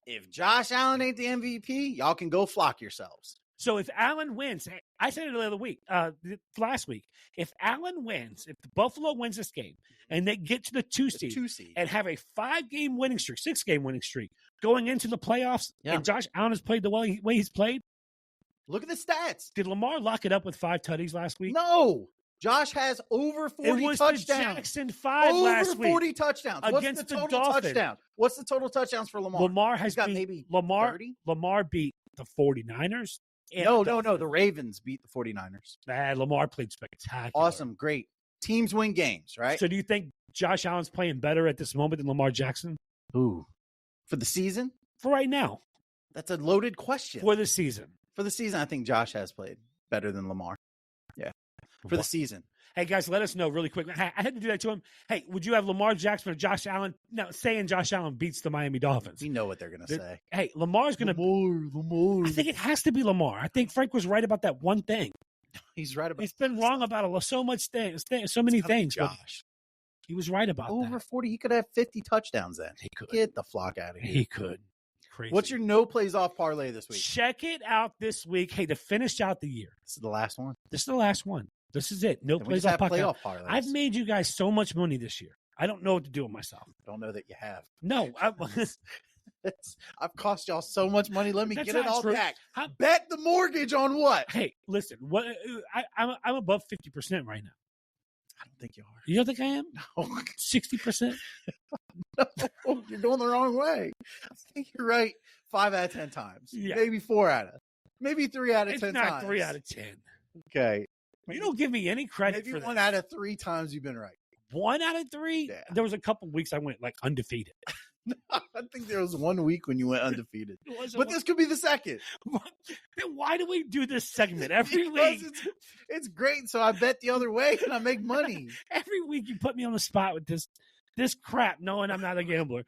If Josh Allen ain't the MVP, y'all can go flock yourselves. So if Allen wins, I said it the other week, last week, if Allen wins, if the Buffalo wins this game and they get to the 2 seed and have a 5-game winning streak, 6-game winning streak going into the playoffs, and Josh Allen has played the way he's played. Look at the stats. Did Lamar lock it up with 5 tutties last week? No. Josh has over 40 touchdowns. It was touchdowns. The Jackson 5 last week. Over 40 touchdowns. Against the Dolphins. What's the total touchdowns for Lamar? Lamar has got maybe 30? Lamar beat the 49ers. No. The Ravens beat the 49ers. Lamar played spectacular. Awesome. Great. Teams win games, right? So do you think Josh Allen's playing better at this moment than Lamar Jackson? Ooh. For the season? For right now. That's a loaded question. For the season. For the season, I think Josh has played better than Lamar. Yeah. For the season. Hey, guys, let us know really quick. I had to do that to him. Hey, would you have Lamar Jackson or Josh Allen? No, saying Josh Allen beats the Miami Dolphins. We know what they're going to say. Hey, Lamar's going to. Lamar. I think it has to be Lamar. I think Frank was right about that one thing. He's right about. He's been wrong about so many things. Josh. He was right about Over that. 40. He could have 50 touchdowns then. He could. Get the flock out of here. He could. Crazy. What's your no plays off parlay this week? Check it out this week. Hey, to finish out the year. This is the last one. This is the last one. This is it. No And we plays just off have podcast. playoff parlays. I've made you guys so much money this year. I don't know what to do with myself. Don't know that you have. No, I've cost y'all so much money. Let me That's get it not all true. back. Bet the mortgage on what? Hey, listen. What I'm above 50% right now. I don't think you are. You don't think I am? No. 60%? No, you're going the wrong way. I think you're right 5 out of 10 times. Yeah. Maybe 4 out of. Maybe 3 out of It's 10 not times. 3 out of 10. Okay. You don't give me any credit Maybe for 1 that. out of 3 times you've been right. 1 out of 3? Yeah. There was a couple weeks I went like undefeated. I think there was 1 week when you went undefeated. But But this could be the second. then why do we do this segment every Because week? it's great. So I bet the other way and I make money. Every week you put me on the spot with this crap, knowing I'm not a gambler.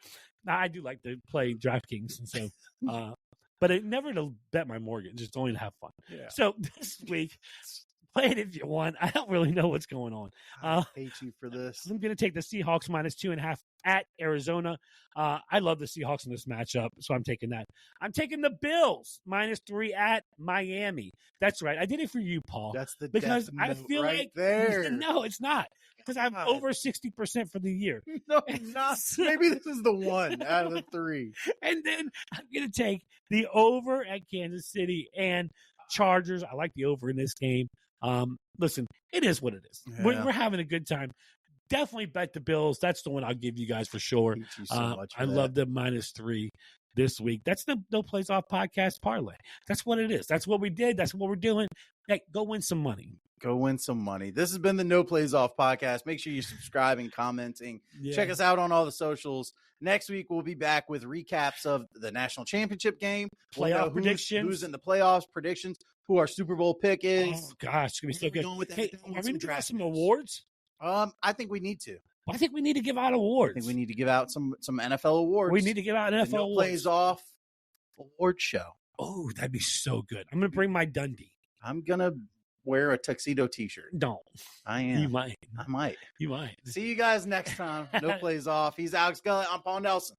Now, I do like to play DraftKings, and so, but it never to bet my mortgage, just only to have fun. Yeah. So this week, play it if you want. I don't really know what's going on. I hate you for this. I'm going to take the Seahawks -2.5 at Arizona. I love the Seahawks in this matchup, so I'm taking that. I'm taking the Bills -3 at Miami. That's right. I did it for you, Paul. That's the because death I note feel right like there. No, it's not. Because I'm God. over 60% for the year. No, not. Maybe this is the 1 out of the 3. And then I'm going to take the over at Kansas City and Chargers. I like the over in this game. Listen, it is what it is. Yeah. We're having a good time. Definitely bet the Bills. That's the one I'll give you guys for sure. Hate you so much for I that. love the -3 this week. That's the No Plays Off podcast parlay. That's what it is. That's what we did. That's what we're doing. Hey, go win some money. Go win some money. This has been the No Plays Off podcast. Make sure you subscribe and commenting. Yeah. Check us out on all the socials. Next week, we'll be back with recaps of the national championship game. We'll know predictions. Who's in the playoffs, predictions, who our Super Bowl pick is. Oh, gosh, it's going to be so Where are we good. going with that? Hey, Going are with we some going to give out draft some picks. awards? I think we need to. I think we need to give out awards. I think we need to give out some NFL awards. We need to give out The NFL No awards. Plays Off award show. Oh, that'd be so good. I'm going to bring my Dundee. I'm going to wear a tuxedo t-shirt. Don't. I am. You might. I might. You might. See you guys next time. No Plays Off. He's Alex Gullett. I'm Paul Nelson.